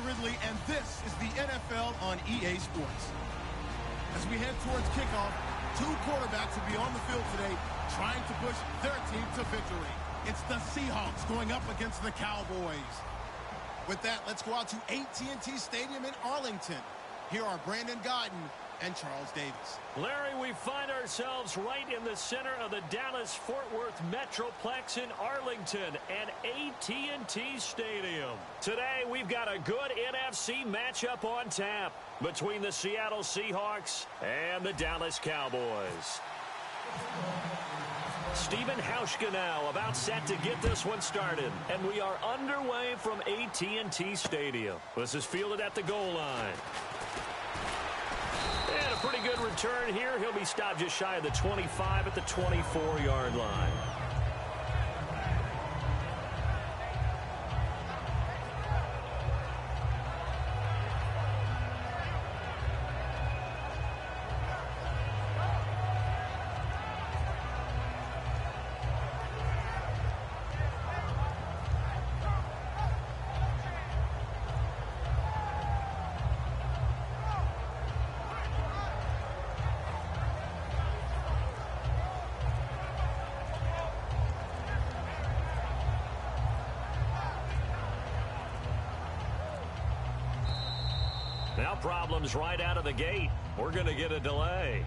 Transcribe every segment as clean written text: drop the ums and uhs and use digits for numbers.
Ridley, and this is the NFL on EA Sports. As we head towards kickoff, two quarterbacks will be on the field today trying to push their team to victory. It's the Seahawks going up against the Cowboys. With that, let's go out to AT&T Stadium in Arlington. Here are Brandon Gaudin and Charles Davis. Larry, we find ourselves right in the center of the Dallas-Fort Worth Metroplex in Arlington and AT&T Stadium. Today, we've got a good NFC matchup on tap between the Seattle Seahawks and the Dallas Cowboys. Stephen Hauschka now about set to get this one started. And we are underway from AT&T Stadium. This is fielded at the goal line. And a pretty good return here. He'll be stopped just shy of the 25 at the 24-yard line. Now problems right out of the gate. We're going to get a delay.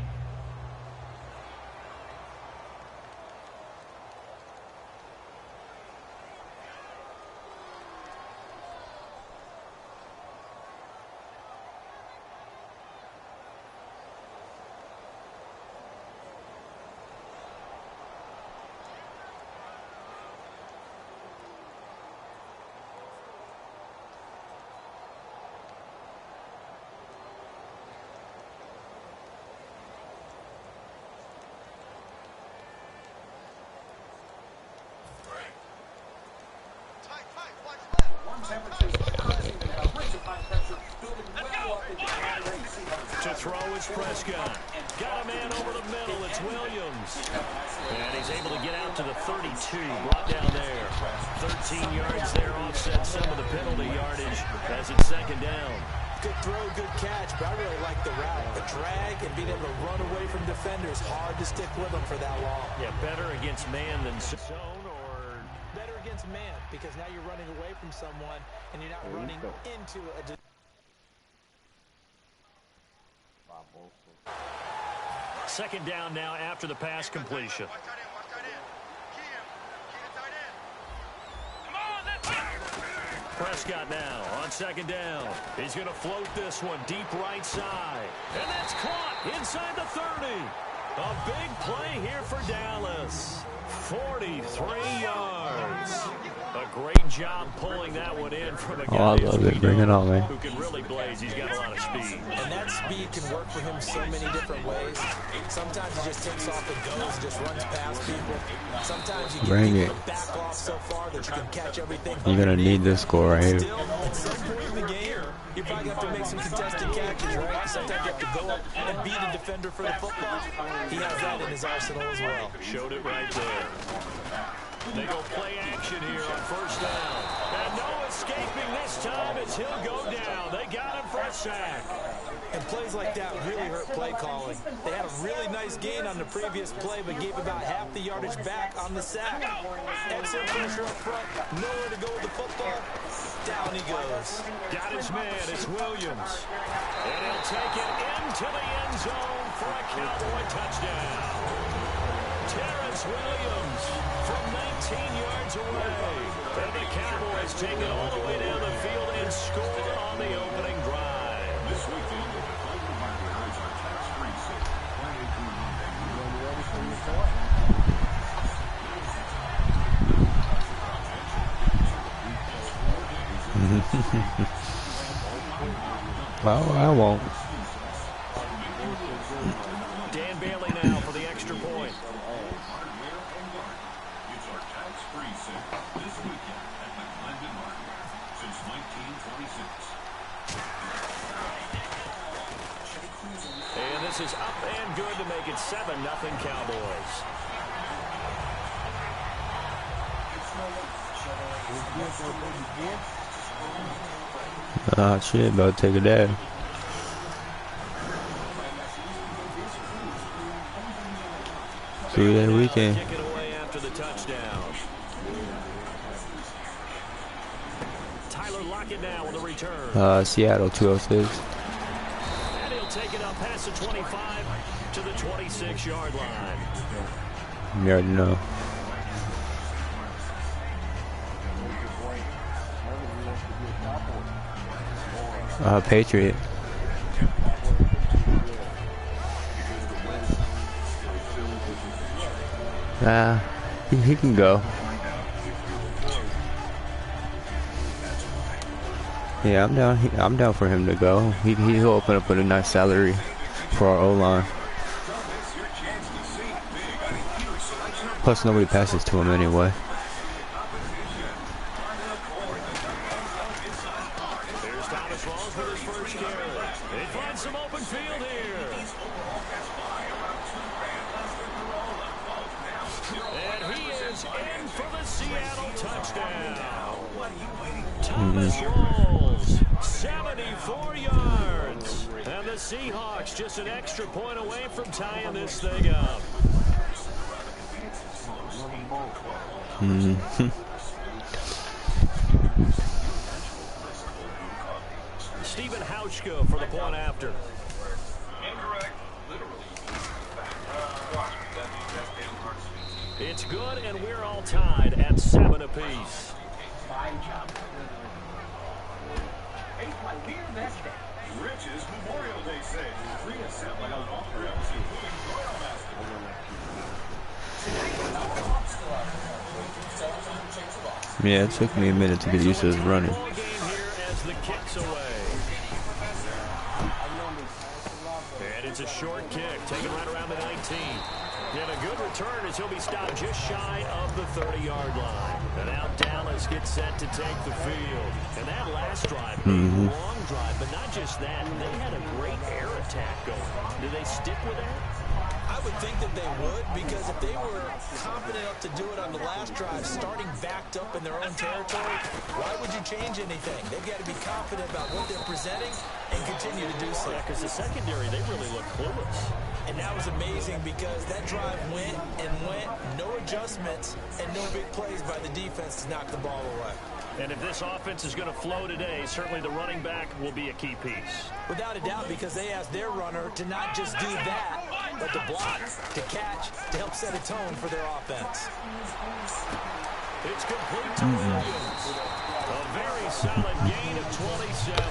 To throw is Prescott. Got a man over the middle. It's Williams. And he's able to get out to the 32. Brought down there. 13 yards there, offset some of the penalty yardage as it's second down. Good throw, good catch, but I really like the route. The drag and being able to run away from defenders. Hard to stick with them for that long. Yeah, better against man than zone, or better against man, because now you're running away from someone and you're not running into a... Second down now after the pass completion. Prescott now on second down. He's going to float this one deep right side. And that's caught inside the 30. A big play here for Dallas. 43 yards. A great job pulling that one in from a guy who can really blaze. He's got a lot of speed. And that speed can work for him so many different ways. Sometimes he just takes off and goes, just runs past people. Sometimes you get people to back off so far that you can catch everything. You're going to need this score right here. Still, at some point in the game, you probably have to make some contested catches, right? Sometimes you have to go up and beat a defender for the football. He has that in his arsenal as well. Showed it right there. They go play action here on first down. And no escaping this time as he'll go down. They got him for a sack. And plays like that really hurt play calling. They had a really nice gain on the previous play, but gave about half the yardage back on the sack. Excellent pressure up front. Nowhere to go with the football. Down he goes. Got his man. It's Williams. And he'll take it into the end zone for a Cowboy touchdown. Terrence Williams from 19 yards away. And the Cowboys take it all the way down the field and score on the opening drive. This weekend, the Playin libraries are tax-free. Plan 1800. Well, I won't. Dan Bailey now for the extra point. It's our tax-free sale this weekend at McClendon Market since 1926. And this is up and good to make it 7-0 Cowboys. Ah, shit, about to take a dab. Three-day weekend. Kick it away after the touchdown. Tyler Lockett now on the return. Seattle 206. And he'll take it up past the 25 to the 26-yard line. You already know. Patriot. He can go. Yeah, I'm down. I'm down for him to go. He'll open up with a nice salary for our O-line. Plus, nobody passes to him anyway. Here's Thomas Rawls with his first carry. They find some open field here. And he is in for the Seattle touchdown. Thomas Rawls, 74 yards. And the Seahawks just an extra point away from tying this thing up. Stephen Hauschka for the point after. It's good, and we're all tied at 7 apiece. Rich's Memorial Day sale. Reassembling on all grills, including Royal Master. Yeah, it took me a minute to get used to this running. Ball game here as the kick's away. And it's a short kick, taken right around the 19. And a good return as he'll be stopped just shy of the 30-yard line. And now Dallas gets set to take the field. And that last drive, a long drive, but not just that. They had a great air attack going. Do they stick with that? I would think that they would, because if they were confident enough to do it on the last drive, starting backed up in their own territory, why would you change anything? They've got to be confident about what they're presenting and continue to do so. Yeah, because the secondary, they really look clueless. And that was amazing because that drive went and went, no adjustments, and no big plays by the defense to knock the ball away. And if this offense is going to flow today, certainly the running back will be a key piece. Without a doubt, because they asked their runner to not just do that, but to block, to catch, to help set a tone for their offense. It's complete to Williams. A very solid gain of 27.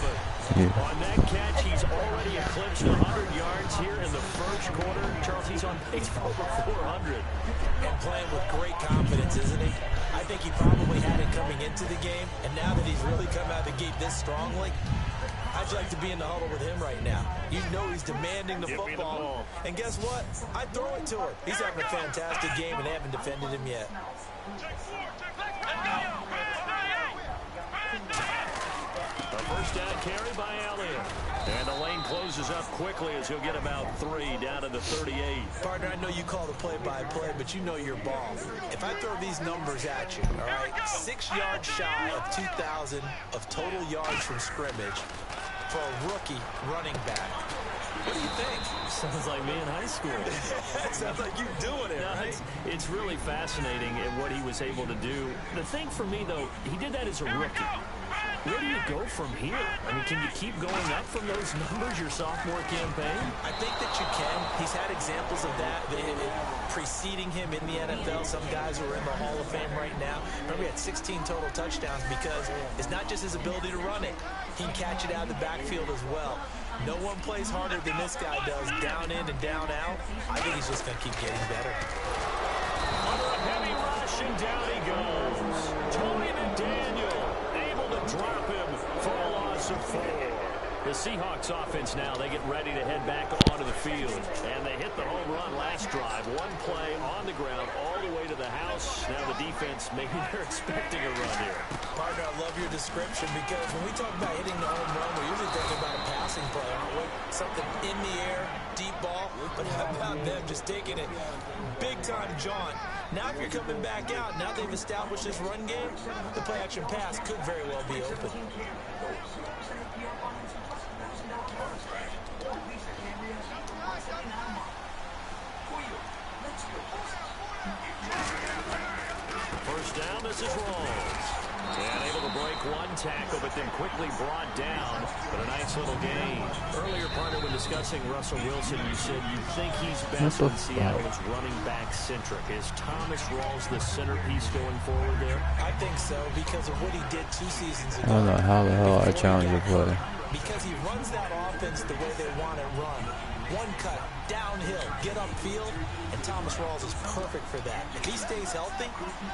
On that catch, he's already eclipsed 100 yards here in the first quarter. Charles, he's on pace for over 400. And playing with great confidence, isn't he? I think he probably had it coming into the game, and now that he's really come out of the gate this strongly, I'd like to be in the huddle with him right now. You know he's demanding the football. And guess what? I'd throw it to him. He's having a fantastic game, and they haven't defended him yet. A first down carry by Elliott. And the lane closes up quickly as he'll get about 3 down to the 38. Partner, I know you call the play-by-play, but you know your ball. If I throw these numbers at you, all right, 6 yards shy of 2,000 of total yards from scrimmage for a rookie running back. What do you think? Sounds like me in high school. Sounds like you doing it, right? It's really fascinating at what he was able to do. The thing for me, though, he did that as a rookie. Where do you go from here? I mean, can you keep going up from those numbers your sophomore campaign? I think that you can. He's had examples of that preceding him in the NFL. Some guys are in the Hall of Fame right now. Remember, he had 16 total touchdowns because it's not just his ability to run it. He can catch it out of the backfield as well. No one plays harder than this guy does, down in and down out. I think he's just going to keep getting better. Under a heavy rush, and down he goes. Tony McDaniel able to drop him for a loss of 4. The The Seahawks offense now, they get ready to head back onto the field. And they hit the home run last drive. One play on the ground all the way to the house. Now the defense, maybe they're expecting a run here. Partner, I love your description because when we talk about hitting the home run, we're usually thinking about a passing play, aren't we? Something in the air, deep ball. But how about them just taking it big-time jaunt? Now if you're coming back out, now they've established this run game, the play-action pass could very well be open. First down, this is Rawls. And able to break one tackle, but then quickly brought down. But a nice little gain. Earlier, partner, when discussing Russell Wilson, you said you think he's best when Seattle is running back centric. Is Thomas Rawls the centerpiece going forward there? I think so because of what he did 2 seasons ago. I don't know how the hell I challenge the play. Because he runs that offense the way they want it run. One cut, downhill, get upfield, and Thomas Rawls is perfect for that. If he stays healthy,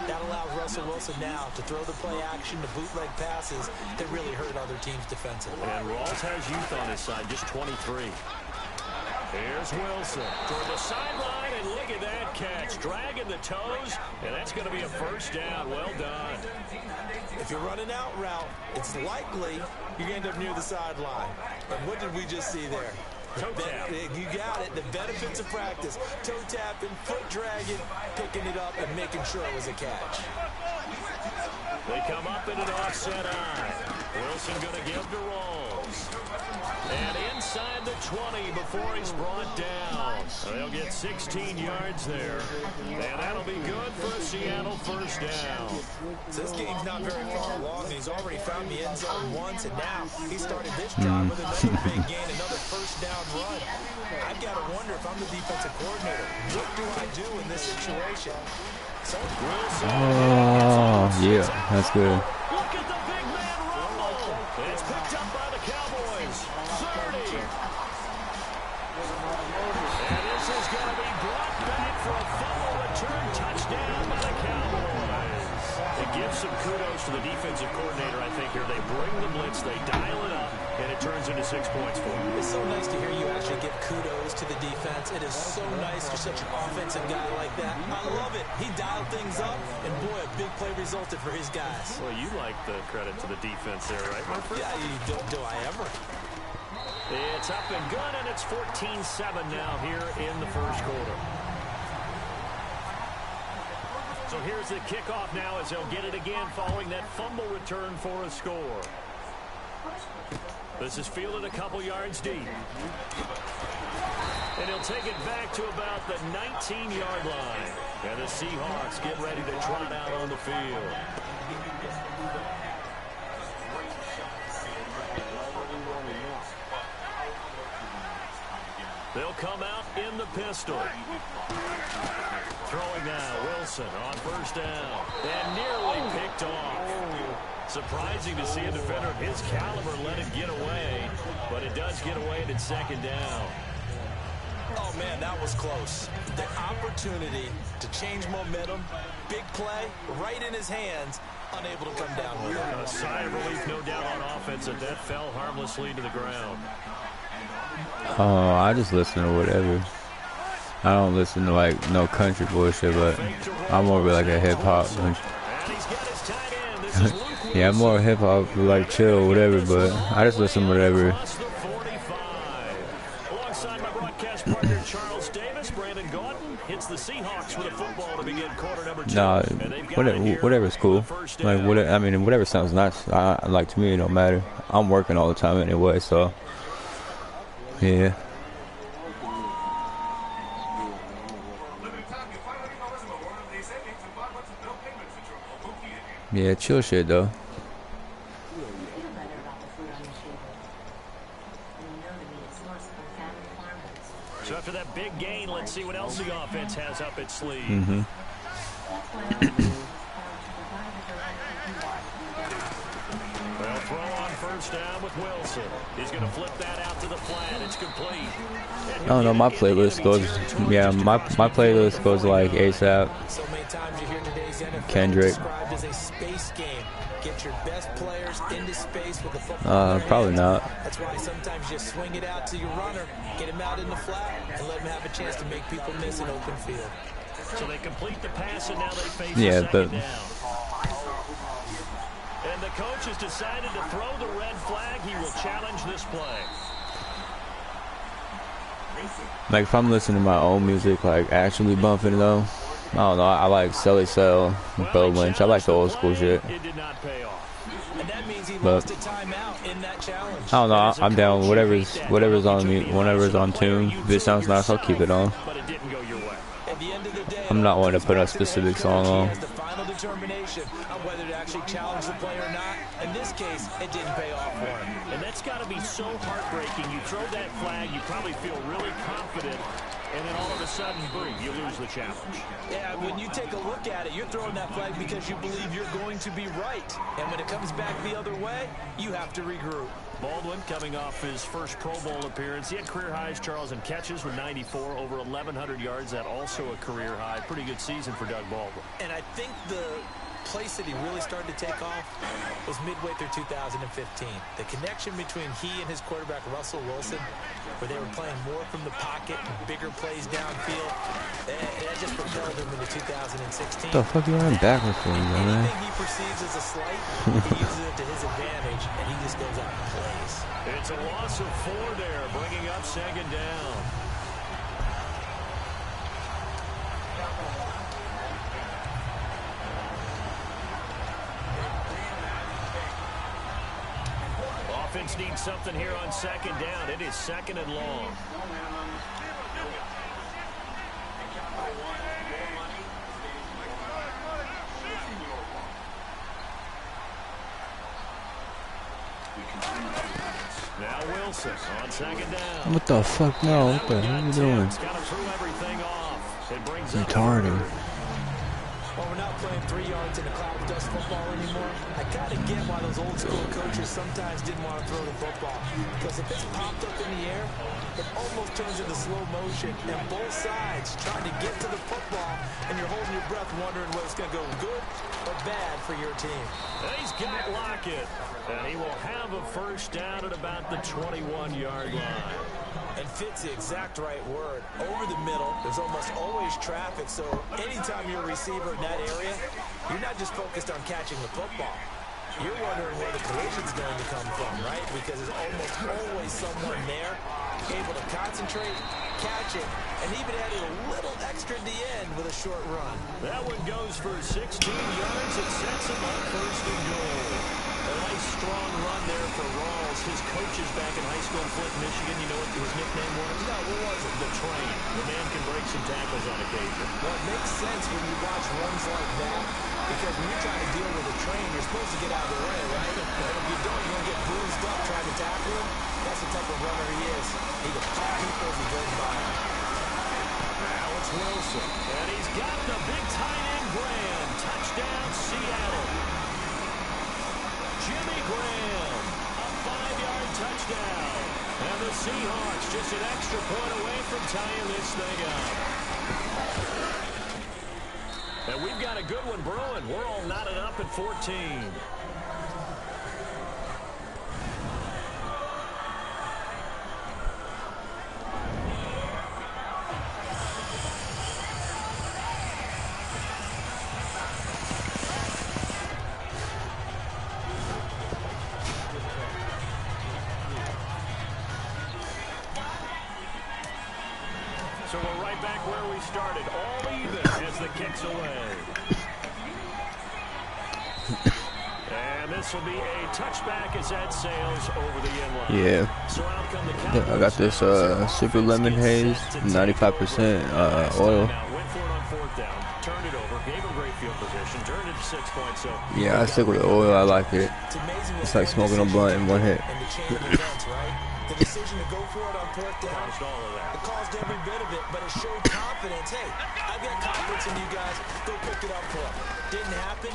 that allows Russell Wilson now to throw the play action, to bootleg passes that really hurt other teams defensively. And Rawls has youth on his side, just 23. Here's Wilson toward the sideline, and look at that catch. Dragging the toes, and that's going to be a first down. Well done. If you're running out route, it's likely you end up near the sideline. And what did we just see there? Toe tap. You got it. The benefits of practice. Toe tapping, foot dragging, picking it up, and making sure it was a catch. They come up in an offset eye. Wilson going to give to Rawls. And inside the 20 before he's brought down. They'll get 16 yards there. And that'll be good for a Seattle first down. So this game's not very far along, and he's already found the end zone once, and now he started this drive with another big gain, another first down run. I've got to wonder if I'm the defensive coordinator, what do I do in this situation? So Oh, yeah, that's good. Look at the big man rumble. It's picked up by the Cowboys. 30. And this is going to be brought back for a fumble return touchdown by the Cowboys. It gives some kudos to the defensive coordinator, I think, here. They bring the blitz, they dial it up, and it turns into 6 points for them. It's so nice to hear you actually give kudos to the defense. It is so nice for such an offensive guy like that. I love it. He dialed things up, and boy, a big play resulted for his guys. Well, you like the credit to the defense there, right, Murphy? Yeah, do I ever? It's up and good, and it's 14-7 now here in the first quarter. So here's the kickoff now as they'll get it again following that fumble return for a score. This is fielded a couple yards deep. And he'll take it back to about the 19-yard line. And the Seahawks get ready to trot out on the field. They'll come out in the pistol. Throwing now, Wilson on first down. And nearly picked off. Surprising to see a defender of his caliber let it get away. But it does get away and it's second down. Oh, man, that was close. The opportunity to change momentum, big play, right in his hands, unable to come down with it. A sigh of relief, no doubt, on offense, that fell harmlessly to the ground. I just listen to whatever. I don't listen to like no country bullshit, but I'm more like a hip hop. Yeah, I'm more hip hop, like chill, whatever. But I just listen to whatever. Alongside my broadcast partner Charles Davis, Brandon Gauton hits the Seahawks with a football to begin quarter number 2. Nah, whatever's cool. Like whatever, I mean, whatever sounds nice. Like to me, it don't matter. I'm working all the time anyway, so yeah. Yeah, chill shit though. So after that big gain, let's see what else the offense has up its sleeve. They'll throw on first down with Wilson. He's going to flip that out to the flat. It's complete. I don't know. My playlist goes. Yeah, my playlist goes like ASAP, So many times you hear today's NFL Kendrick. described as a space game. Get your best players into space with the football. in their Probably hands. not. That's why sometimes you swing it out to your runner, get him out in the flat, and let him have a chance to make people miss an open field. So they complete the pass, and now they face Yeah, the second but down. And the coach has decided to throw the red flag. He will challenge this play. like if I'm listening to my own music, like actually bumping though, I don't know. I like Sully Cell, Bo Lynch. I like the old school shit. It did not pay off. And that means he But lost a timeout in that challenge. I don't know. I'm down with whatever's on me, whatever's on tune. If it sounds nice, I'll keep it on. But it didn't go your way. At the end of the day, I'm not one to put a specific song he on. has the final determination on whether to actually challenge the play or not. In this case, it didn't pay off for him. And that's got to be so heartbreaking. You throw that flag, you probably feel really confident, and then all of a sudden, boom, you lose the challenge. Yeah, when you take a look at it, you're throwing that flag because you believe you're going to be right. And when it comes back the other way, you have to regroup. Baldwin coming off his first Pro Bowl appearance. He had career highs, Charles, in catches with 94, over 1,100 yards. That also a career high. Pretty good season for Doug Baldwin. And I think the place that he really started to take off was midway through 2015. The connection between he and his quarterback, Russell Wilson, where they were playing more from the pocket and bigger plays downfield, that just propelled him into 2016. What the fuck you running backwards for, man? Anything he perceives as a slight, he uses it to his advantage, and he just goes out and plays. It's a loss of 4 there, bringing up second down. Offense needs something here on second down. It is second and long. Now Wilson on second down. What the fuck? No, what the hell are you doing? It's got to throw everything off. It brings up Retarded. Well, we're not playing 3 yards in a cloud of dust football anymore. I kind of get why those old school coaches sometimes didn't want to throw the football. Because if it's popped up in the air, it almost turns into slow motion. And both sides trying to get to the football, and you're holding your breath wondering whether it's going to go good or bad for your team. And he's got Lockett. And he will have a first down at about the 21-yard line. And fits the exact right word. Over the middle, there's almost always traffic, so anytime you're a receiver in that area, you're not just focused on catching the football. You're wondering where the collision's going to come from, right? Because there's almost always someone there able to concentrate, catch it, and even add a little extra at the end with a short run. That one goes for 16 yards. It sets him up first and goal. A nice strong run there for Rawls. His coaches back in high school in Flint, Michigan, you know what his nickname was? No, what was it? The Train. The man can break some tackles on occasion. Well, it makes sense when you watch runs like that, because when you're trying to deal with a train, you're supposed to get out of the way, right? And if you don't, you're going to get bruised up trying to tackle him. That's the type of runner he is. He can pop people as he goes by. Now it's Wilson. And he's got the big tight end Graham. Touchdown, Seattle. Jimmy Graham, a 5-yard touchdown. And the Seahawks just an extra point away from tying this thing up. And we've got a good one brewing. We're all knotted up at 14. So we're right back where we started, all even as the kick's away. And this will be a touchback as that sails over the end line. Yeah. So out come the Cowboys. I got this super lemon haze, 95% oil. Now went for it on fourth down, turned it over, gave him great field position, turned it to 6 points. So Yeah, I stick with the oil. I like it. It's like smoking a blunt in one hit. And the chain of events, right? The decision to go for it on fourth down, caused all of that. it caused every bit of it, but it showed confidence. Hey, I've got confidence in you guys. Go pick it up for him. Didn't happen.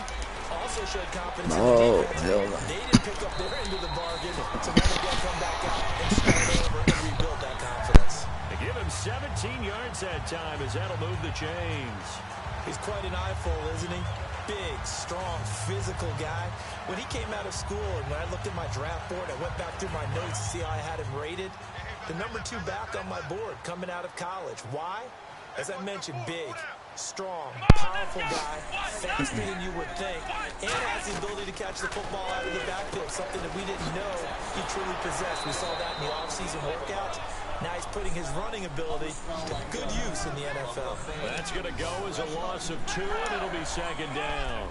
Also also showed confidence in the Oh, defense. hell no. They didn't pick up their end of the bargain, so now they've got to come back out and start over and rebuild that confidence. They give him 17 yards that time as that'll move the chains. He's quite an eyeful, isn't he? Big, strong, physical guy. When he came out of school and when I looked at my draft board, I went back through my notes to see how I had him rated. The number 2 back on my board coming out of college. Why? As I mentioned, big, strong, powerful guy, faster than you would think, and has the ability to catch the football out of the backfield, something that we didn't know he truly possessed. We saw that in the offseason workouts. Now he's putting his running ability to good use in the NFL. That's going to go as a loss of 2, and it'll be second down.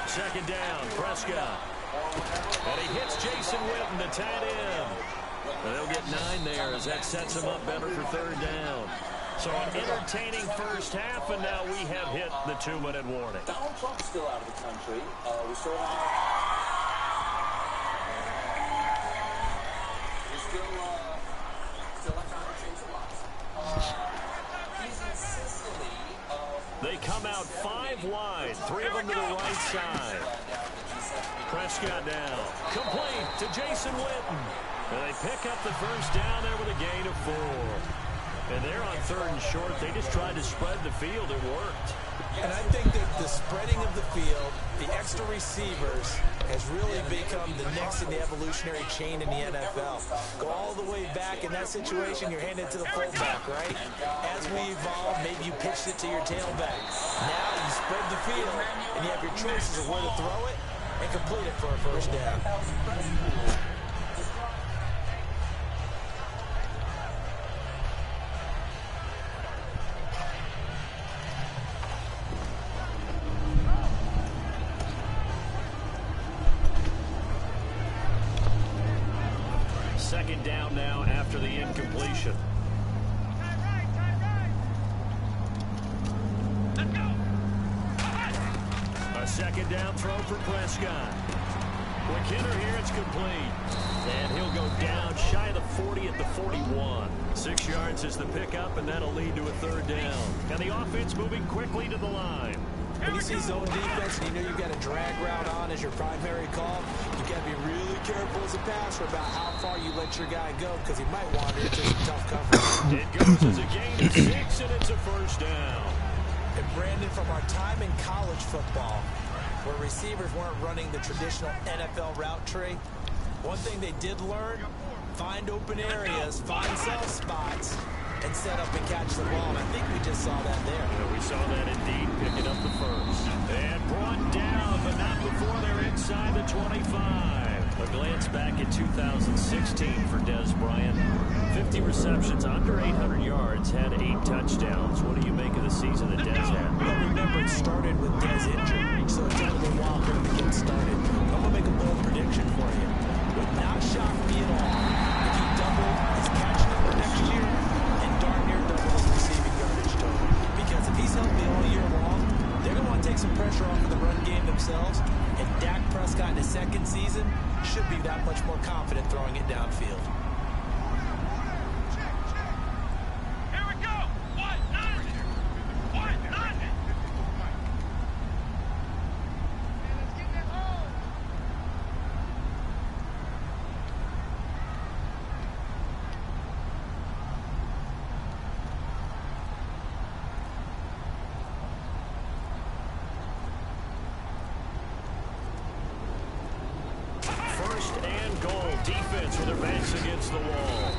Second down, Prescott. And he hits Jason Witten, the tight end. And they'll get 9 there as that sets him up better for third down. So an entertaining first half, and now we have hit the 2-minute warning. Donald Trump's still out of the country. We still have... He's in Sicily. They come out 5 wide, 3 of them to the right side. Prescott down. Complete to Jason Witten. And they pick up the first down there with a gain of 4. And they're on 3rd and short. They just tried to spread the field. It worked. And I think that the spreading of the field, the extra receivers, has really become the next in the evolutionary chain in the NFL. Go all the way back in that situation, you're handed to the fullback, right? As we evolve, maybe you pitched it to your tailback. Now you spread the field, and you have your choices of where to throw it and complete it for a first down. Second down now after the incompletion. A second down throw for Prescott. Quick hitter here, it's complete. And he'll go down shy of the 40 at the 41. 6 yards is the pickup, and that'll lead to a third down. And the offense moving quickly to the line. When you see zone defense and you know you've got a drag route on as your primary call, you've got to be really careful as a passer about how far you let your guy go because he might wander into some tough coverage. It goes as a gain of 6, and it's a first down. And Brandon, from our time in college football, where receivers weren't running the traditional NFL route tree, one thing they did learn, find open areas, find soft spots, and set up and catch the ball. And I think we just saw that there. Yeah, we saw that indeed, picking up the first. And brought down, but not before they're inside the 25. A glance back at 2016 for Dez Bryant. 50 receptions, under 800 yards, had 8 touchdowns. What do you make of the season that Dez had? Well, remember, it started with Dez injured, so it took a while for him to get started. I'm going to make a bold prediction for you. Would not shock me at all if he doubled his catch number next year and darn near double his receiving yardage total. Because if he's healthy all year long, they're going to want to take some pressure off of the run game themselves, and Dak Prescott in his second season should be that much more confident throwing it downfield. Defense with their backs against the wall.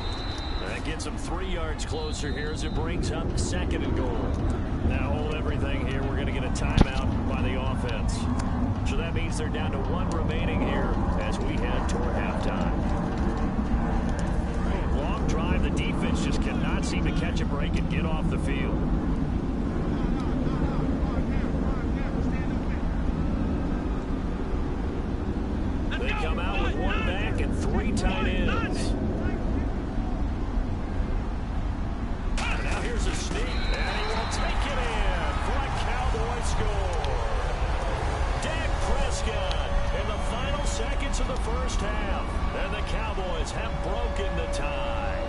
That gets them 3 yards closer here as it brings up 2nd and goal. Now hold everything here. We're going to get a timeout by the offense. So that means they're down to 1 remaining here as we head toward halftime. Long drive. The defense just cannot seem to catch a break and get off the field. They come out with 1 back and 3 tight ends. And now here's a sneak, and he will take it in for a Cowboy score. Dak Prescott in the final seconds of the first half, and the Cowboys have broken the tie.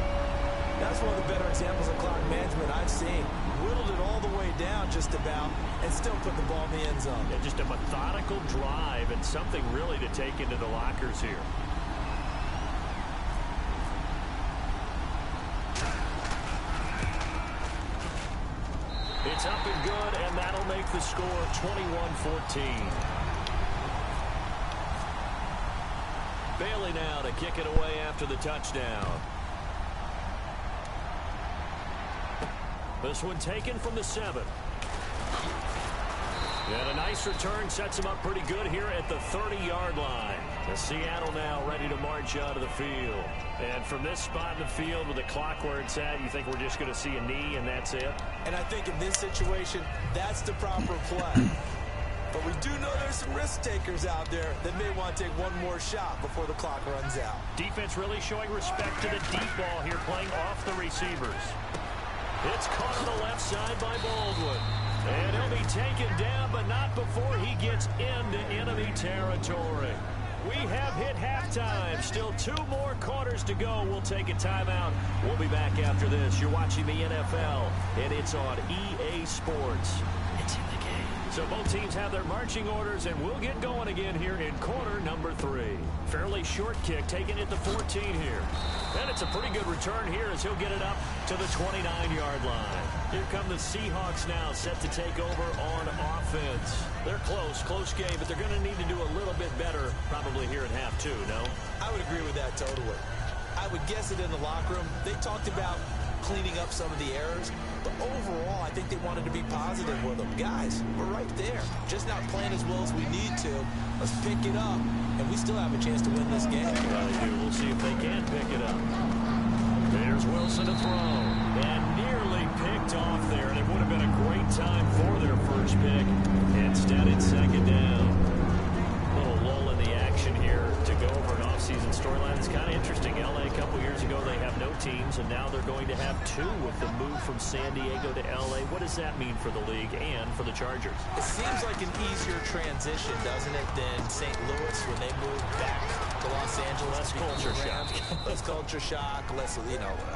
That's one of the better examples of clock management I've seen. Whittled it all the way down just about and still put the ball in the end zone. Yeah, just a methodical drive and something really to take into the lockers here. It's up and good, and that'll make the score 21-14. Bailey now to kick it away after the touchdown. This one taken from the 7. And a nice return sets him up pretty good here at the 30-yard line. The Seattle now ready to march out of the field. And from this spot in the field with the clock where it's at, you think we're just going to see a knee and that's it? And I think in this situation, that's the proper play. But we do know there's some risk takers out there that may want to take one more shot before the clock runs out. Defense really showing respect to the deep ball here, playing off the receivers. It's caught on the left side by Baldwin. And he'll be taken down, but not before he gets into enemy territory. We have hit halftime. Still 2 more quarters to go. We'll take a timeout. We'll be back after this. You're watching the NFL, and it's on EA Sports. It's in the game. So both teams have their marching orders, and we'll get going again here in quarter number 3. Fairly short kick, taking it to 14 here. And it's a pretty good return here as he'll get it up to the 29-yard line. Here come the Seahawks now, set to take over on offense. They're close game, but they're going to need to do a little bit better probably here in half 2, no? I would agree with that totally. I would guess it in the locker room. They talked about cleaning up some of the errors, but overall, I think they wanted to be positive with them. Guys, we're right there. Just not playing as well as we need to. Let's pick it up, and we still have a chance to win this game. Well, they do. We'll see if they can pick it up. There's Wilson to throw, and nearly picked off there, and it would have been a great time for their first pick. Instead, it's second down. A little lull in the action here to go over an offseason storyline. It's kind of interesting. LA a couple years ago, they have no teams, and now they're going to have 2 with the move from San Diego to LA. What does that mean for the league and for the Chargers? It seems like an easier transition, doesn't it, than St. Louis when they moved back to Los Angeles. Less culture shock. Less culture shock, less,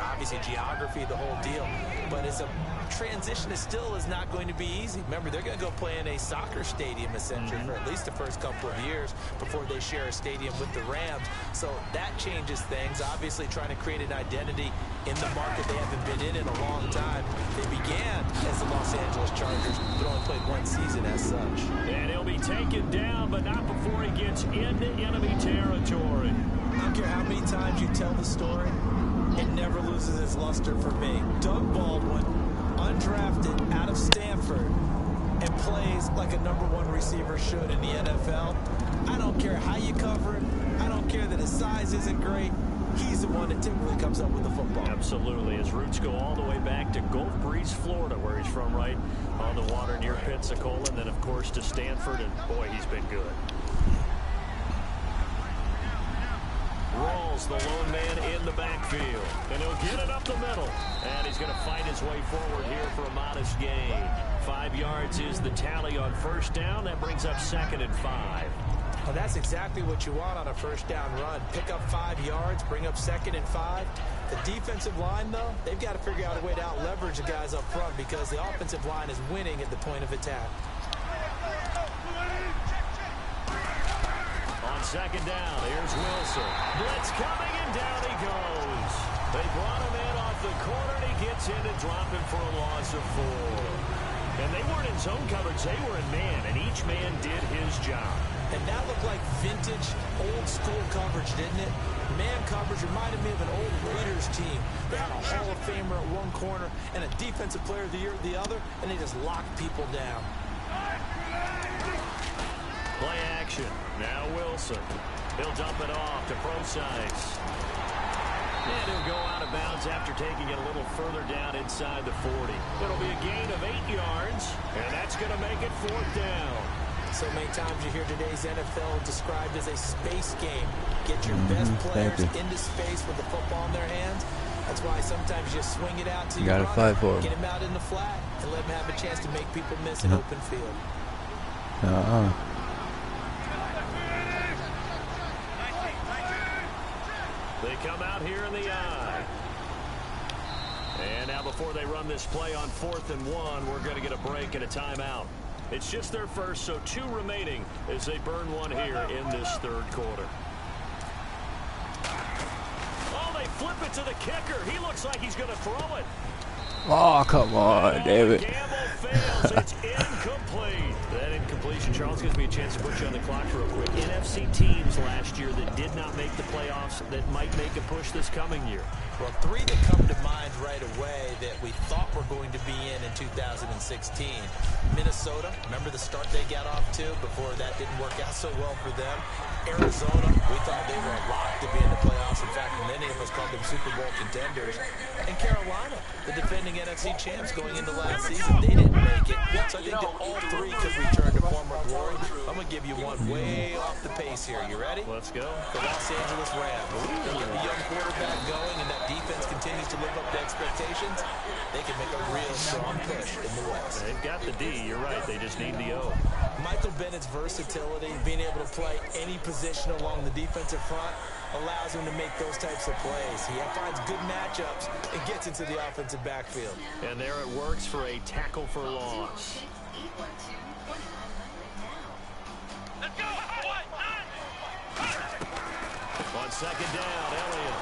obviously geography, the whole deal. But it's a transition that still is not going to be easy. Remember, they're going to go play in a soccer stadium, essentially, for at least the first couple of years before they share a stadium with the Rams. So that changes things. Obviously, trying to create an identity in the market they haven't been in a long time. They began as the Los Angeles Chargers, but only played 1 season as such. And he'll be taken down, but not before he gets into enemy territory. I don't care how many times you tell the story, it never loses its luster for me. Doug Baldwin, undrafted out of Stanford, and plays like a #1 receiver should in the NFL. I don't care how you cover him. I don't care that his size isn't great. He's the one that typically comes up with the football. Absolutely. His roots go all the way back to Gulf Breeze, Florida, where he's from, right on the water near Pensacola, and then, of course, to Stanford, and boy, he's been good. Rawls, the lone man in the backfield, and he'll get it up the middle, and he's going to fight his way forward here for a modest gain. 5 yards is the tally on first down. That brings up 2nd and 5. Well, that's exactly what you want on a first down run. Pick up 5 yards, bring up 2nd and 5. The defensive line, though, they've got to figure out a way to out-leverage the guys up front because the offensive line is winning at the point of attack. On 2nd down, here's Wilson. Blitz coming, and down he goes. They brought him in off the corner, and he gets in and drop him for a loss of 4. And they weren't in zone coverage, they were in man, and each man did his job. And that looked like vintage, old-school coverage, didn't it? Man coverage reminded me of an old Raiders team. They had a Hall of Famer at one corner and a Defensive Player of the Year at the other, and they just locked people down. Play action. Now Wilson. He'll dump it off to Procise. And he'll go out of bounds after taking it a little further down inside the 40. It'll be a gain of 8 yards, and that's going to make it 4th down. So many times you hear today's NFL described as a space game. Get your best players into space with the football in their hands. That's why sometimes you swing it out to your gotta fight for it. Get him out in the flat and let him have a chance to make people miss an open field. They come out here in the I. And now before they run this play on 4th and 1, we're going to get a break and a timeout. It's just their first, so 2 remaining as they burn one here in this 3rd quarter. Oh, they flip it to the kicker. He looks like he's going to throw it. Oh, come on, David. Gamble fails. It's incomplete. That incompletion, Charles, gives me a chance to put you on the clock real quick. NFC teams last year that did not make the playoffs that might make a push this coming year. Well, 3 that come to mind right away that we thought were going to be in 2016. Minnesota, remember the start they got off to before that didn't work out so well for them. Arizona, we thought they were locked to be in the playoffs. In fact, many of us called them Super Bowl contenders. And Carolina, the defending NFC champs going into last season, they didn't make it. So I think that all 3 could return to former glory. I'm going to give you one way off the pace here. You ready? Let's go. The Los Angeles Rams. They get the young quarterback going, and that defense continues to live up to expectations. They can make a real strong push in the West. They've got the D. You're right. They just need the O. Michael Bennett's versatility, being able to play any position along the defensive front, allows him to make those types of plays. He finds good matchups and gets into the offensive backfield. And there it works for a tackle for loss. Let's go! On 2nd down, Elliott.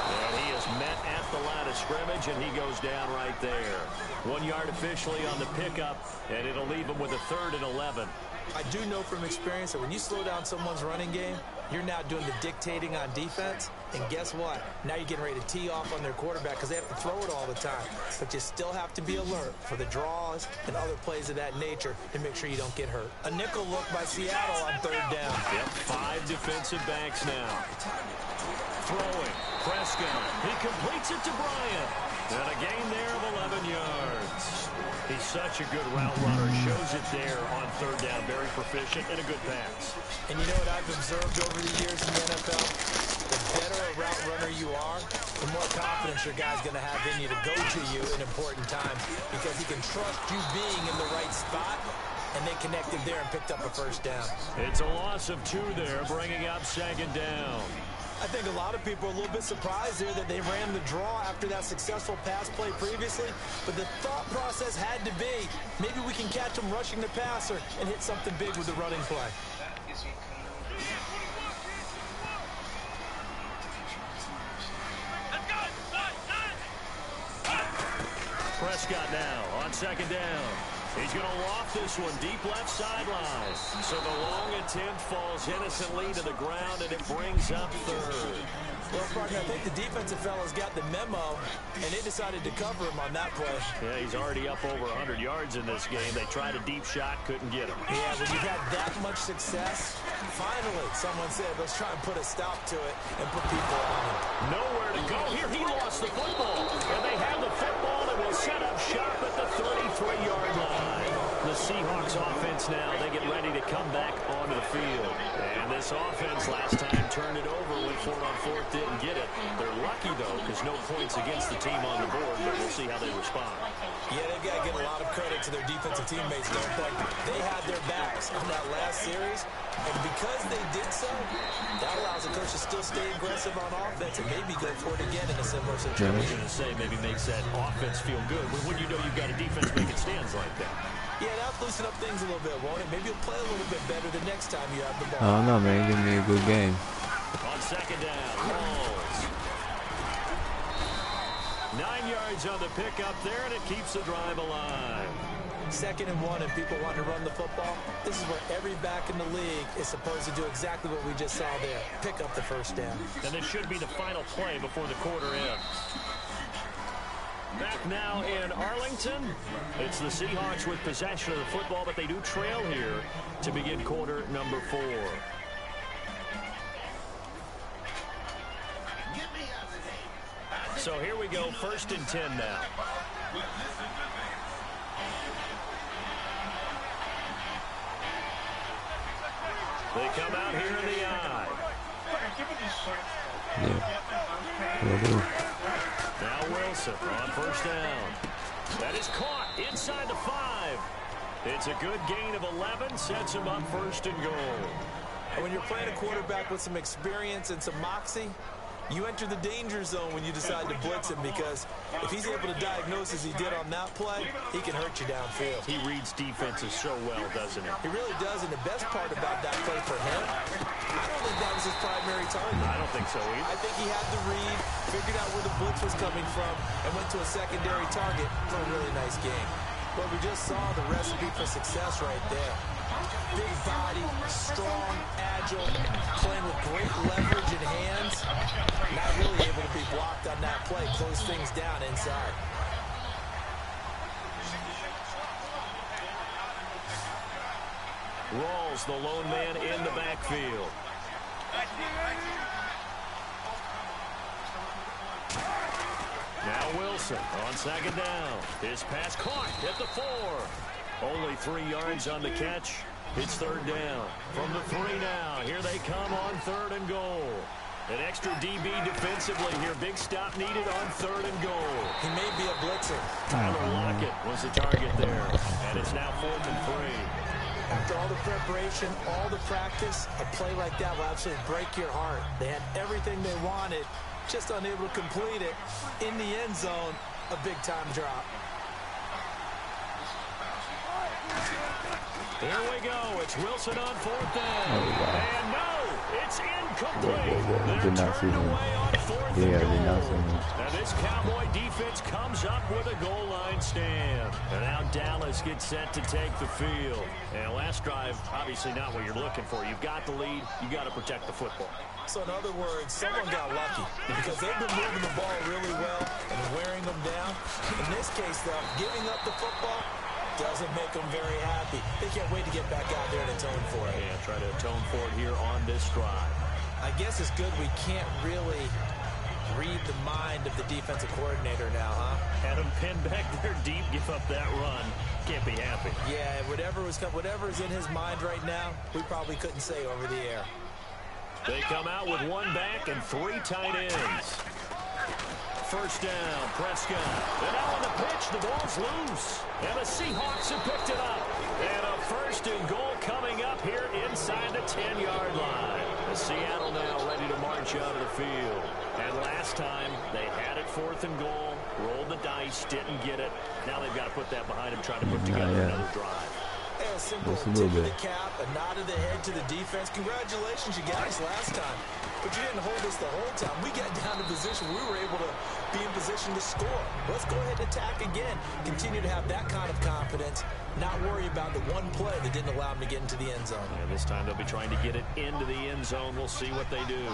And he is met at the line of scrimmage, and he goes down right there. 1 yard officially on the pickup, and it'll leave him with a 3rd and 11. I do know from experience that when you slow down someone's running game, you're now doing the dictating on defense. And guess what? Now you're getting ready to tee off on their quarterback because they have to throw it all the time. But you still have to be alert for the draws and other plays of that nature to make sure you don't get hurt. A nickel look by Seattle on 3rd down. Yep, 5 defensive backs now. Throwing. Prescott. He completes it to Bryant. And a gain there of 11 yards. He's such a good route runner. Shows it there on 3rd down. Very proficient and a good pass. And you know what I've observed over the years in the NFL? The better a route runner you are, the more confidence your guy's going to have in you to go to you in important times because he can trust you being in the right spot, and they connected there and picked up a 1st down. It's a loss of 2 there, bringing up 2nd down. I think a lot of people are a little bit surprised here that they ran the draw after that successful pass play previously, but the thought process had to be, maybe we can catch them rushing the passer and hit something big with the running play. Prescott now on 2nd down. He's going to loft this one deep left sideline. So the long attempt falls innocently to the ground, and it brings up 3rd. Well, partner, I think the defensive fellas got the memo, and they decided to cover him on that play. Yeah, he's already up over 100 yards in this game. They tried a deep shot, couldn't get him. Yeah, when you've had that much success, finally someone said, let's try and put a stop to it and put people on him. Nowhere to go. Here he lost the football. And they have the football and will set up shop at the 33-yard line. The Seahawks offense now, they get ready to come back onto the field. And this offense last time turned it over, went 4 on 4th, didn't get it. They're lucky, though, because no points against the team on the board, but we'll see how they respond. Yeah, they've got to get a lot of credit to their defensive teammates, don't they? They had their backs on that last series, and because they did so, that allows the coach to still stay aggressive on offense and maybe go for it again in a similar situation. I was going to say, maybe makes that offense feel good when you know you've got a defense making stands like that. Yeah, that'll loosen up things a little bit, won't it? Maybe you'll play a little bit better the next time you have the ball. I don't know, man. Give me a good game. On 2nd down, Walls. 9 yards on the pickup there, and it keeps the drive alive. 2nd and 1, and people want to run the football. This is where every back in the league is supposed to do exactly what we just saw there. Pick up the 1st down. And this should be the final play before the quarter ends. Back now in Arlington. It's the Seahawks with possession of the football, but they do trail here to begin quarter number 4. So here we go, 1st and 10 now. They come out here in the eye. Yeah. Now Wilson on 1st down. That is caught inside the 5. It's a good gain of 11, sets him up 1st and goal. And when you're playing a quarterback with some experience and some moxie, You enter the danger zone when you decide to blitz him, because if he's able to diagnose as he did on that play, he can hurt you downfield. He reads defenses so well, doesn't he? He really does, and the best part about that play for him, I don't think that was his primary target. I don't think so either. I think he had the read, figured out where the blitz was coming from, and went to a secondary target for a really nice game. But we just saw the recipe for success right there. Big body, strong, agile, playing with great leverage in hands. Not really able to be blocked on that play, close things down inside. Rawls, the lone man in the backfield. Now Wilson on second down. His pass caught at the 4. Only 3 yards on the catch. It's third down. From the 3 now. Here they come on 3rd and goal. An extra DB defensively here. Big stop needed on 3rd and goal. He may be a blitzer. Tyler Lockett was the target there. And it's now 4th and 3. After all the preparation, all the practice, a play like that will absolutely break your heart. They had everything they wanted, just unable to complete it. In the end zone, a big-time drop. Here we go. It's Wilson on 4th down. And no, it's incomplete. They're turned away on 4th and goal. Now this Cowboy defense comes up with a goal line stand. And now Dallas gets set to take the field. And last drive, obviously not what you're looking for. You've got the lead. You got to protect the football. So in other words, someone got lucky because they've been moving the ball really well and wearing them down. In this case, though, giving up the football doesn't make them very happy. They can't wait to get back out there and atone for it. Yeah, try to atone for it here on this drive. I guess it's good we can't really read the mind of the defensive coordinator now, huh? Had him pinned back there deep, give up that run. Can't be happy. Yeah, whatever's in his mind right now, we probably couldn't say over the air. They come out with 1 back and 3 tight ends. First down, Prescott. And now on the pitch, the ball's loose. And the Seahawks have picked it up. And a 1st and goal coming up here inside the 10-yard line. The Seattle now ready to march out of the field. And last time, they had it 4th and goal, rolled the dice, didn't get it. Now they've got to put that behind them, try to put together another drive. A simple tip of the cap, a nod of the head to the defense. Congratulations, you got us last time. But you didn't hold us the whole time. We got down to position. We were able to be in position to score. Let's go ahead and attack again. Continue to have that kind of confidence. Not worry about the one play that didn't allow them to get into the end zone. And this time they'll be trying to get it into the end zone. We'll see what they do.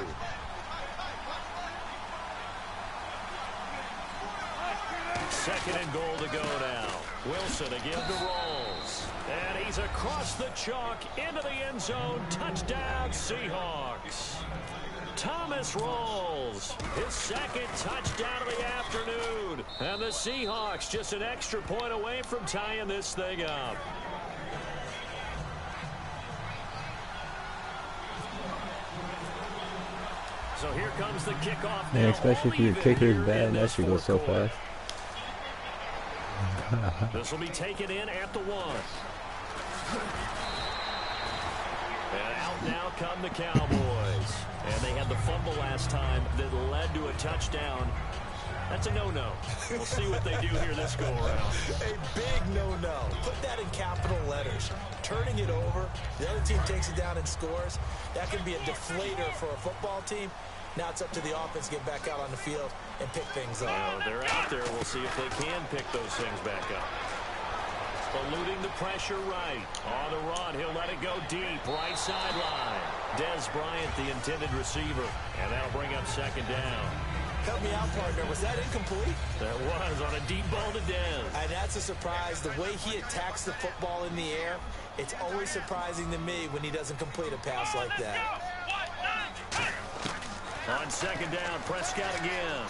Second and goal to go now. Wilson again to Rawls. And he's across the chalk into the end zone. Touchdown, Seahawks. Thomas Rawls, his 2nd touchdown of the afternoon. And the Seahawks just an extra point away from tying this thing up. So here comes the kickoff. Man, especially if your kicker is bad, that should go so fast. This will be taken in at the 1. And out now come the Cowboys. And they had the fumble last time that led to a touchdown. That's a no-no. We'll see what they do here this go-around. A big no-no. Put that in capital letters. Turning it over, the other team takes it down and scores. That can be a deflator for a football team. Now it's up to the offense to get back out on the field and pick things up. Well, they're out there. We'll see if they can pick those things back up. Eluding the pressure right. On the run, he'll let it go deep. Right sideline. Dez Bryant, the intended receiver. And that'll bring up 2nd down. Help me out, partner. Was that incomplete? That was on a deep ball to Dez. And that's a surprise. The way he attacks the football in the air, it's always surprising to me when he doesn't complete a pass like that. On 2nd down, Prescott again.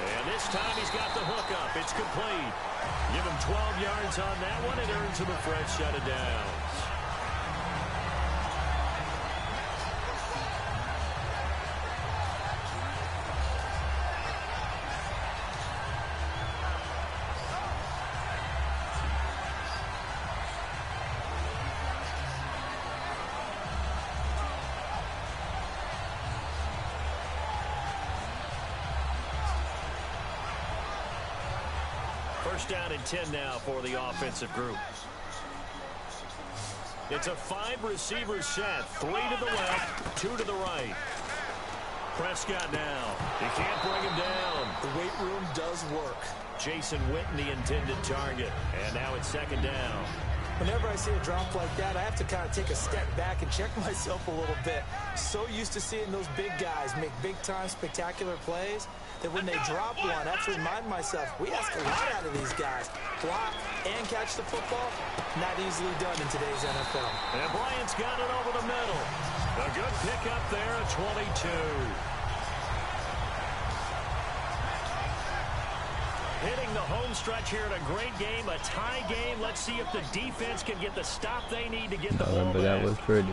And this time he's got the hook up. It's complete. Give him 12 yards on that one. It earns him a fresh set of downs. First down and 10 now for the offensive group. It's a 5-receiver set. 3 to the left, 2 to the right. Prescott now. He can't bring him down. The weight room does work. Jason Witten, the intended target. And now it's second down. Whenever I see a drop like that, I have to kind of take a step back and check myself a little bit. So used to seeing those big guys make big-time spectacular plays that when they drop one, I have to remind myself, we ask a lot out of these guys. Block and catch the football, not easily done in today's NFL. And Bryant's got it over the middle. A good pickup there at 22. Hitting the home stretch here in a great game, a tie game. Let's see if the defense can get the stop they need to get the ball back. That was pretty.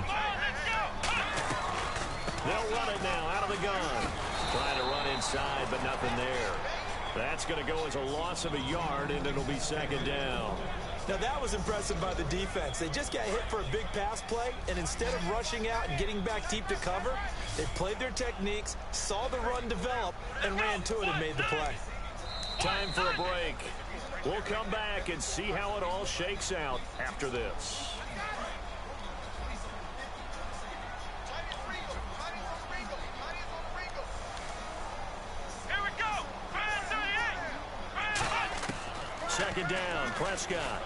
They'll run it now out of the gun. Trying to run inside, but nothing there. That's going to go as a loss of a yard, and it'll be second down. Now that was impressive by the defense. They just got hit for a big pass play, and instead of rushing out and getting back deep to cover, they played their techniques, saw the run develop, and ran to it and made the play. Time for a break. We'll come back and see how it all shakes out after this. Here we go. Second down, Prescott.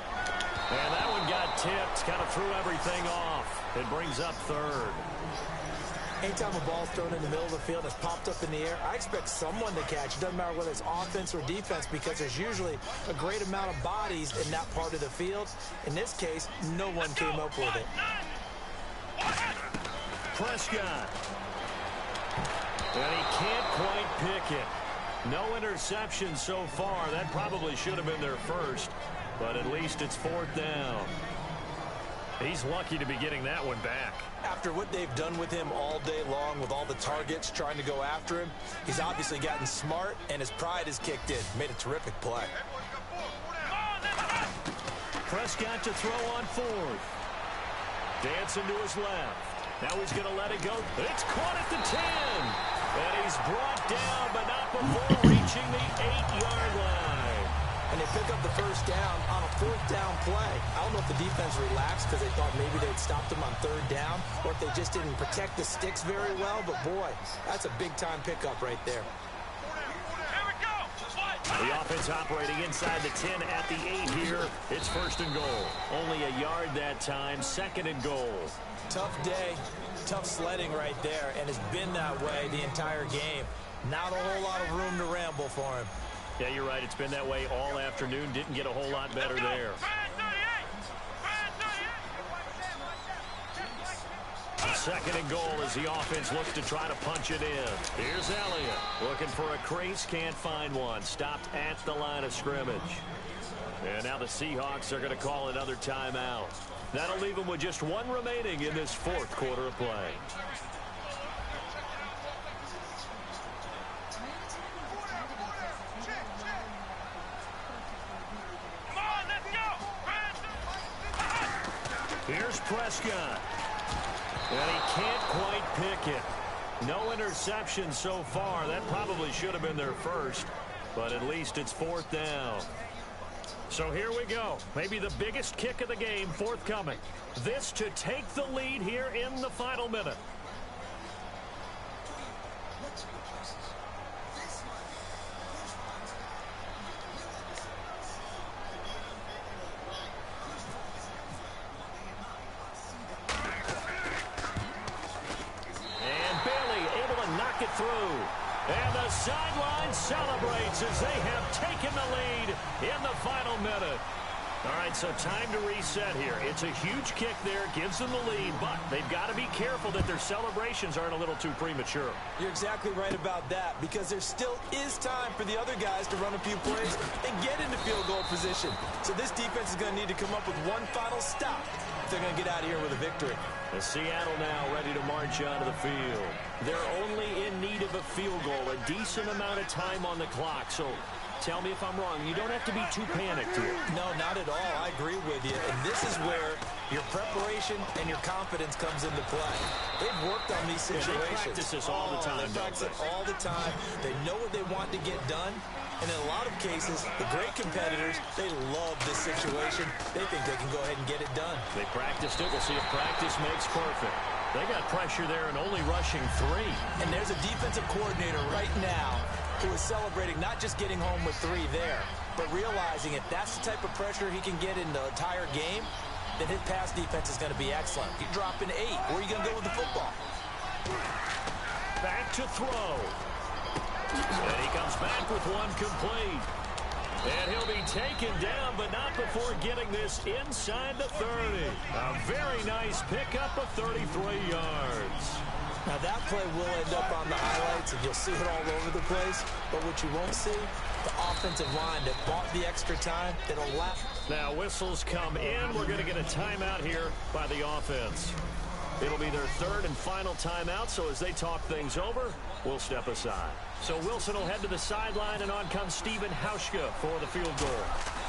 And that one got tipped, kind of threw everything off. It brings up third. Anytime a ball's thrown in the middle of the field and it's popped up in the air, I expect someone to catch. It doesn't matter whether it's offense or defense because there's usually a great amount of bodies in that part of the field. In this case, no one came up with it. Prescott. And he can't quite pick it. No interception so far. That probably should have been their first, but at least it's fourth down. He's lucky to be getting that one back. After what they've done with him all day long with all the targets trying to go after him, he's obviously gotten smart and his pride has kicked in. Made a terrific play. Prescott to throw on fourth. Dancing to his left. Now he's going to let it go. It's caught at the 10. And he's brought down, but not before reaching the 8-yard line. And they pick up the first down on a fourth down play. I don't know if the defense relaxed because they thought maybe they'd stopped them on third down or if they just didn't protect the sticks very well. But, boy, that's a big-time pickup right there. The offense operating inside the 10 at the 8 here. It's first and goal. Only a yard that time, second and goal. Tough day, tough sledding right there, and it's been that way the entire game. Not a whole lot of room to ramble for him. Yeah, you're right. It's been that way all afternoon. Didn't get a whole lot better there. Second and goal as the offense looks to try to punch it in. Here's Elliott looking for a crease, can't find one. Stopped at the line of scrimmage. And now the Seahawks are going to call another timeout. That'll leave them with just one remaining in this fourth quarter of play. Here's Prescott. And he can't quite pick it. No interception so far. That probably should have been their first, but at least it's fourth down. So here we go. Maybe the biggest kick of the game forthcoming. This to take the lead here in the final minute. Through. And the sideline celebrates as they have taken the lead in the final minute. All right, so time to reset here. It's a huge kick there, gives them the lead, but they've got to be careful that their celebrations aren't a little too premature. You're exactly right about that because there still is time for the other guys to run a few plays and get into field goal position. So this defense is going to need to come up with one final stop if they're going to get out of here with a victory. The Seattle now ready to march onto the field. They're only in need of a field goal, a decent amount of time on the clock. So tell me if I'm wrong. You don't have to be too panicked here. No, not at all. I agree with you. And this is where your preparation and your confidence comes into play. They've worked on these situations. They practice this all the time. They practice it all the time. They know what they want to get done. And in a lot of cases, the great competitors, they love this situation. They think they can go ahead and get it done. They practiced it. We'll see if practice makes perfect. They got pressure there and only rushing 3. And there's a defensive coordinator right now who is celebrating not just getting home with 3 there, but realizing if that's the type of pressure he can get in the entire game, then his pass defense is going to be excellent. You're dropping 8. Where are you going to go with the football? Back to throw. And he comes back with 1 complete. And he'll be taken down, but not before getting this inside the 30. A very nice pickup of 33 yards. Now that play will end up on the highlights, and you'll see it all over the place. But what you won't see, the offensive line that bought the extra time, that'll last. Now whistles come in. We're going to get a timeout here by the offense. It'll be their 3rd and final timeout, so as they talk things over, we'll step aside. So Wilson will head to the sideline, and on comes Steven Hauschka for the field goal.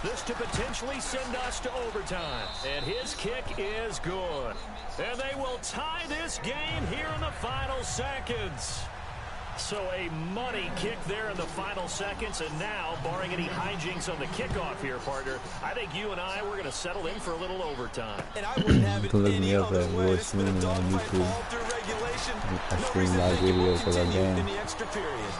This to potentially send us to overtime. And his kick is good. And they will tie this game here in the final seconds. So a money kick there in the final seconds, and now, barring any hijinks on the kickoff here, partner, I think you and I, we're going to settle in for a little overtime. And I wouldn't have it any other way. It's been a dogfight all through regulation. No reason to think it will continue in the extra period.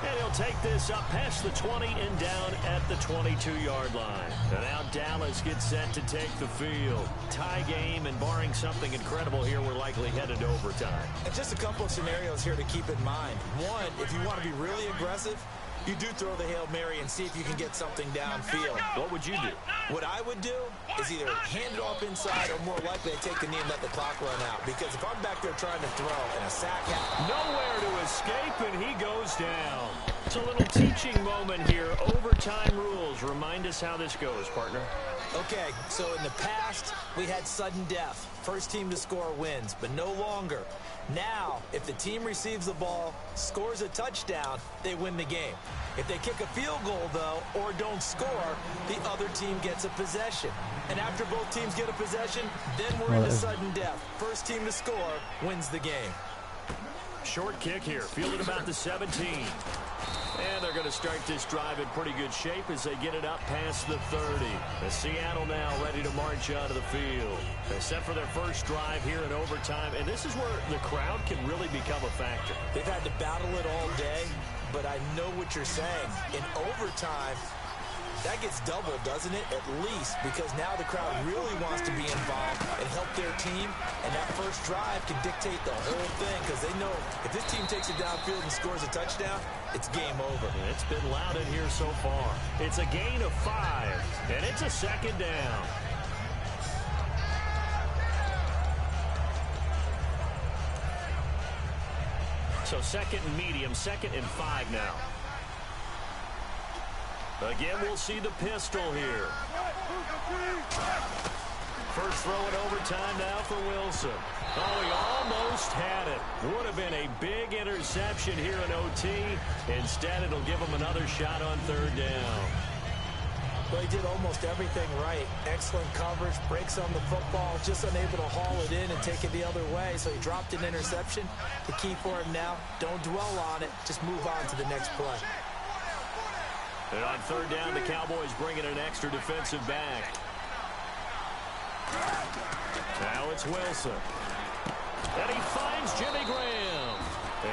And he'll take this up past the 20 and down at the 22-yard line. And now Dallas gets set to take the field. Tie game, and barring something incredible here, we're likely headed to overtime. And just a couple of scenarios here to keep in mind. One, if you want to be really aggressive, you do throw the Hail Mary and see if you can get something downfield. What would you do? What I would do is either hand it off inside, or more likely I take the knee and let the clock run out. Because if I'm back there trying to throw and a sack happens, nowhere to escape, and he goes down. It's a little teaching moment here. Overtime rules. Remind us how this goes, partner. Okay, so in the past, we had sudden death. First team to score wins, but no longer. Now, if the team receives the ball, scores a touchdown, they win the game. If they kick a field goal, though, or don't score, the other team gets a possession. And after both teams get a possession, then we're into sudden death. First team to score wins the game. Short kick here, fielded about the 17. And they're going to start this drive in pretty good shape as they get it up past the 30. The Seattle now ready to march out of the field. They're set for their first drive here in overtime, and this is where the crowd can really become a factor. They've had to battle it all day, but I know what you're saying. In overtime, that gets doubled, doesn't it? At least, because now the crowd really wants to be involved and help their team, and that first drive can dictate the whole thing, because they know if this team takes it downfield and scores a touchdown, it's game over. And it's been loud in here so far. It's a gain of 5, and it's a 2nd down. So 2nd and medium, 2nd and 5 now. Again, we'll see the pistol here. First throw in overtime now for Wilson. Oh, he almost had it. Would have been a big interception here in OT. Instead, it'll give him another shot on 3rd down. Well, he did almost everything right. Excellent coverage, breaks on the football, just unable to haul it in and take it the other way. So he dropped an interception. The key for him now, don't dwell on it. Just move on to the next play. And on 3rd down, the Cowboys bring in an extra defensive back. Now it's Wilson. And he finds Jimmy Graham.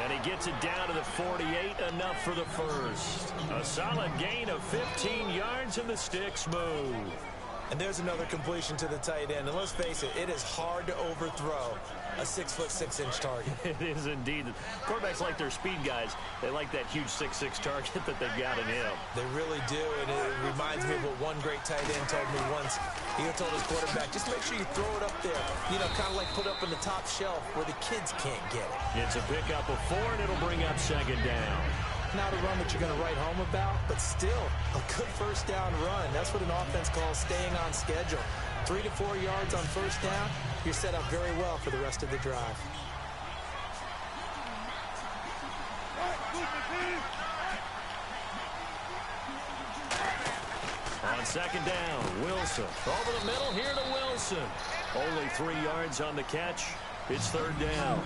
And he gets it down to the 48, enough for the first. A solid gain of 15 yards, and the sticks move. And there's another completion to the tight end. And let's face it, it is hard to overthrow a 6'6" target. It is indeed. Quarterbacks like their speed guys. They like that huge 6'6" target that they've got in him. They really do, and it reminds me of what one great tight end told me once. He told his quarterback, just make sure you throw it up there. You know, kind of like put up in the top shelf where the kids can't get it. It's a pickup of 4, and it'll bring up 2nd down. Not a run that you're going to write home about, but still a good first down run. That's what an offense calls staying on schedule. 3 to 4 yards on first down, you're set up very well for the rest of the drive. On 2nd down, Wilson. Over the middle here to Wilson. Only 3 yards on the catch. It's 3rd down.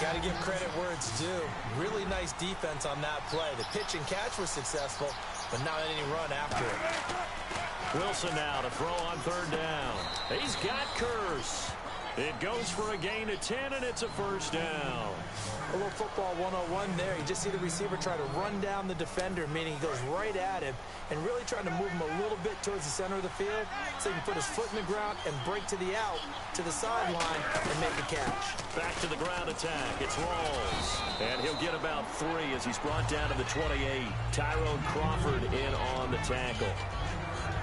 Got to give credit where it's due. Really nice defense on that play. The pitch and catch was successful, but not any run after it. Wilson now to throw on third down. He's got Curse. It goes for a gain of 10, and it's a first down. A little football 101 there. You just see the receiver try to run down the defender, meaning he goes right at him and really trying to move him a little bit towards the center of the field so he can put his foot in the ground and break to the out, to the sideline, and make a catch. Back to the ground attack. It's Rawls. And he'll get about 3 as he's brought down to the 28. Tyrone Crawford in on the tackle.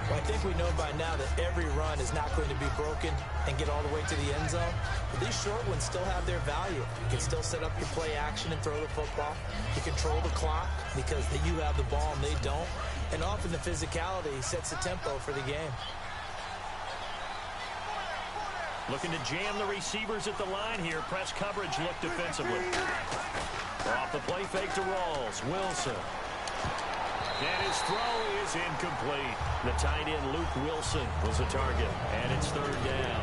Well, I think we know by now that every run is not going to be broken and get all the way to the end zone. But these short ones still have their value. You can still set up your play action and throw the football. You control the clock because you have the ball and they don't. And often the physicality sets the tempo for the game. Looking to jam the receivers at the line here. Press coverage look defensively. Off the play fake to Rawls. Wilson. And his throw is incomplete. The tight end, Luke Wilson, was a target. And it's third down.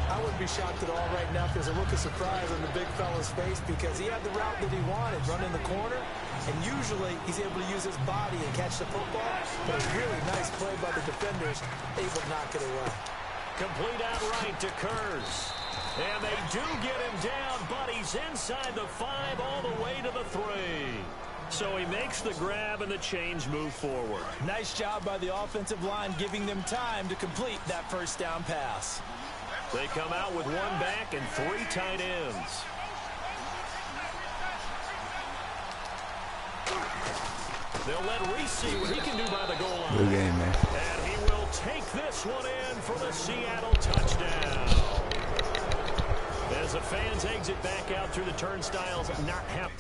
I wouldn't be shocked at all right now if there's a look of surprise on the big fella's face because he had the route that he wanted, running the corner. And usually he's able to use his body and catch the football. But a really nice play by the defenders, able to knock it away. Complete out right to Kurz. And they do get him down, but he's inside the 5 all the way to the 3. So he makes the grab and the chains move forward. Nice job by the offensive line giving them time to complete that first down pass. They come out with 1 back and 3 tight ends. They'll let Reese see what he can do by the goal line. Good game, man. And he will take this one in for the Seattle touchdown. As the fans exit back out through the turnstiles, not happy.